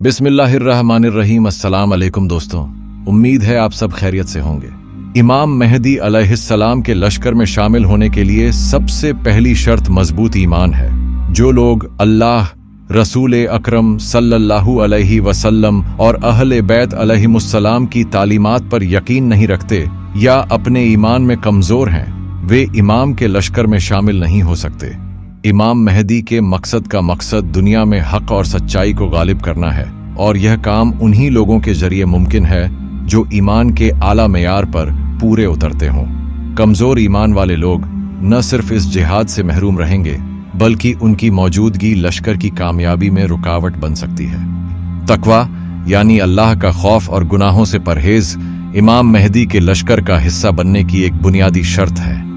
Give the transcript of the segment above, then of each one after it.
बिस्मिल्लाहिर्रहमानिर्रहीम। अस्सलाम अलैकुम दोस्तों, उम्मीद है आप सब खैरियत से होंगे। इमाम मेहदी अलैहिस्सलाम के लश्कर में शामिल होने के लिए सबसे पहली शर्त मजबूत ईमान है। जो लोग अल्लाह, रसूल अकरम सल्लल्लाहु अलैहि वसल्लम और अहले बैत अलैहिमुस्सलाम की तालीमात पर यकीन नहीं रखते या अपने ईमान में कमजोर हैं, वे इमाम के लश्कर में शामिल नहीं हो सकते। इमाम मेहदी के मकसद का मकसद दुनिया में हक और सच्चाई को गालिब करना है, और यह काम उन्हीं लोगों के जरिए मुमकिन है जो ईमान के आला मेयार पर पूरे उतरते हों। कमजोर ईमान वाले लोग न सिर्फ इस जिहाद से महरूम रहेंगे, बल्कि उनकी मौजूदगी लश्कर की कामयाबी में रुकावट बन सकती है। तकवा यानी अल्लाह का खौफ और गुनाहों से परहेज इमाम मेहदी के लश्कर का हिस्सा बनने की एक बुनियादी शर्त है।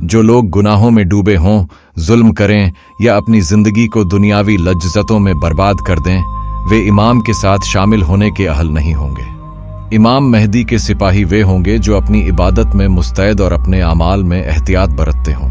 जो लोग गुनाहों में डूबे हों, जुल्म करें या अपनी जिंदगी को दुनियावी लज्जतों में बर्बाद कर दें, वे इमाम के साथ शामिल होने के अहल नहीं होंगे। इमाम मेहदी के सिपाही वे होंगे जो अपनी इबादत में मुस्तैद और अपने अमाल में एहतियात बरतते हों।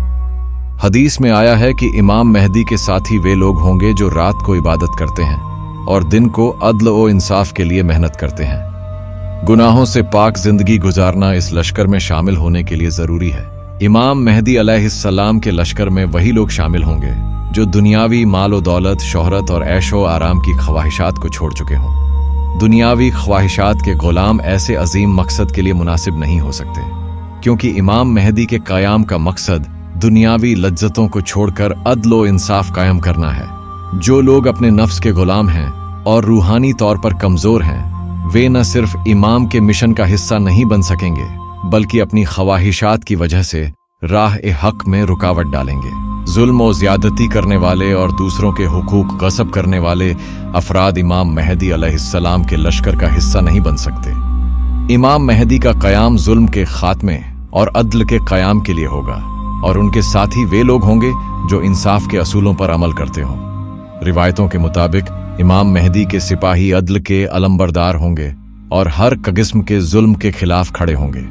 हदीस में आया है कि इमाम मेहदी के साथी वे लोग होंगे जो रात को इबादत करते हैं और दिन को अदल व इंसाफ के लिए मेहनत करते हैं। गुनाहों से पाक जिंदगी गुजारना इस लश्कर में शामिल होने के लिए जरूरी है। इमाम मेहदी अलैहिस्सलाम के लश्कर में वही लोग शामिल होंगे जो दुनियावी माल व दौलत, शोहरत और ऐशो आराम की ख्वाहिशात को छोड़ चुके हों। दुनियावी ख्वाहिशात के गुलाम ऐसे अजीम मकसद के लिए मुनासिब नहीं हो सकते, क्योंकि इमाम मेहदी के क़याम का मकसद दुनियावी लज्जतों को छोड़कर अदल व इंसाफ कायम करना है। जो लोग अपने नफ्स के गुलाम हैं और रूहानी तौर पर कमजोर हैं, वे न सिर्फ इमाम के मिशन का हिस्सा नहीं बन सकेंगे, बल्कि अपनी ख्वाहिशात की वजह से राह-ए-हक में रुकावट डालेंगे। जुल्म और ज्यादती करने वाले और दूसरों के हुकूक गस्ब करने वाले अफराद इमाम मेहदी अलैहिस्सलाम के लश्कर का हिस्सा नहीं बन सकते। इमाम मेहदी का क़याम जुल्म के खात्मे और अदल के क़याम के लिए होगा, और उनके साथी वे लोग होंगे जो इंसाफ के असूलों पर अमल करते हों। रिवायतों के मुताबिक इमाम मेहदी के सिपाही अदल के अलंबरदार होंगे और हर किस्म के जुल्म के खिलाफ खड़े होंगे।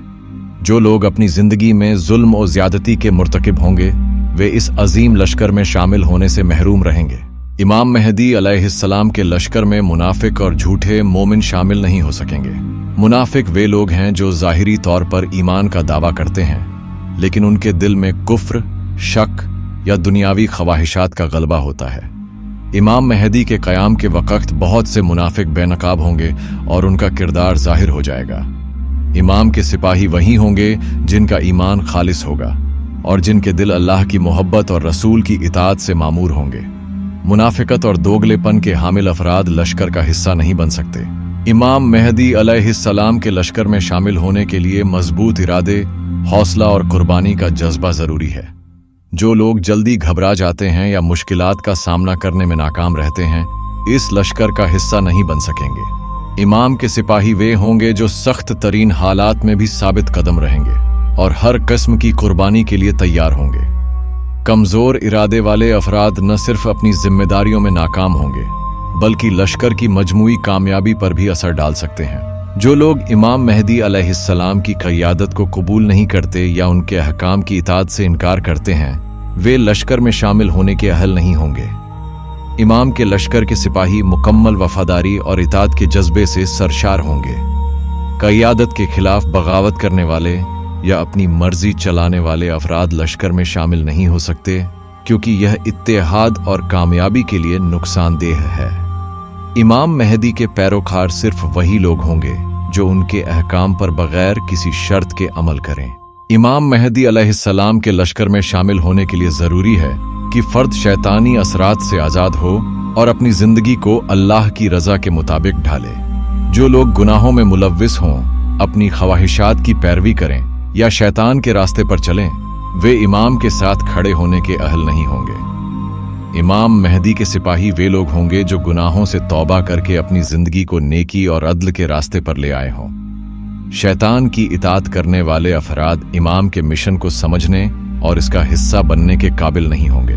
जो लोग अपनी जिंदगी में जुल्म और ज्यादती के मुर्तकिब होंगे, वे इस अजीम लश्कर में शामिल होने से महरूम रहेंगे। इमाम मेहदी अलैहिस्सलाम के लश्कर में मुनाफिक और झूठे मोमिन शामिल नहीं हो सकेंगे। मुनाफिक वे लोग हैं जो ज़ाहिरी तौर पर ईमान का दावा करते हैं, लेकिन उनके दिल में कुफ्र, शक या दुनियावी ख्वाहिशात का गलबा होता है। इमाम मेहदी के क़याम के वक़्त बहुत से मुनाफिक बेनकाब होंगे और उनका किरदार जाहिर हो जाएगा। इमाम के सिपाही वही होंगे जिनका ईमान खालिस होगा और जिनके दिल अल्लाह की मोहब्बत और रसूल की इताअत से मामूर होंगे। मुनाफिकत और दोगलेपन के हामिल अफराद लश्कर का हिस्सा नहीं बन सकते। इमाम मेहदी अलैहिस्सलाम के लश्कर में शामिल होने के लिए मजबूत इरादे, हौसला और कुर्बानी का जज्बा जरूरी है। जो लोग जल्दी घबरा जाते हैं या मुश्किलात का सामना करने में नाकाम रहते हैं, इस लश्कर का हिस्सा नहीं बन सकेंगे। इमाम के सिपाही वे होंगे जो सख्त तरीन हालात में भी साबित कदम रहेंगे और हर किस्म की कुर्बानी के लिए तैयार होंगे। कमजोर इरादे वाले अफराद न सिर्फ अपनी जिम्मेदारियों में नाकाम होंगे, बल्कि लश्कर की मजमूई कामयाबी पर भी असर डाल सकते हैं। जो लोग इमाम मेहदी अलैहिस्सलाम की क़यादत को कबूल नहीं करते या उनके अहकाम की इताअत से इनकार करते हैं, वे लश्कर में शामिल होने के अहल नहीं होंगे। इमाम के लश्कर के सिपाही मुकम्मल वफादारी और इताअत के जज्बे से सरशार होंगे। क़यादत के खिलाफ बगावत करने वाले या अपनी मर्जी चलाने वाले अफराद लश्कर में शामिल नहीं हो सकते, क्योंकि यह इत्तेहाद और कामयाबी के लिए नुकसानदेह है। इमाम मेहदी के पैरोकार सिर्फ वही लोग होंगे जो उनके अहकाम पर बगैर किसी शर्त के अमल करें। इमाम मेहदी अलैहिस्सलाम के लश्कर में शामिल होने के लिए जरूरी है कि फर्द शैतानी असरात से आज़ाद हो और अपनी जिंदगी को अल्लाह की रज़ा के मुताबिक ढाले। जो लोग गुनाहों में मुलव्विस हों, अपनी ख्वाहिशात की पैरवी करें या शैतान के रास्ते पर चलें, वे इमाम के साथ खड़े होने के अहल नहीं होंगे। इमाम मेहदी के सिपाही वे लोग होंगे जो गुनाहों से तौबा करके अपनी जिंदगी को नेकी और अदल के रास्ते पर ले आए हों। शैतान की इताअत करने वाले अफराद इमाम के मिशन को समझने और इसका हिस्सा बनने के काबिल नहीं होंगे।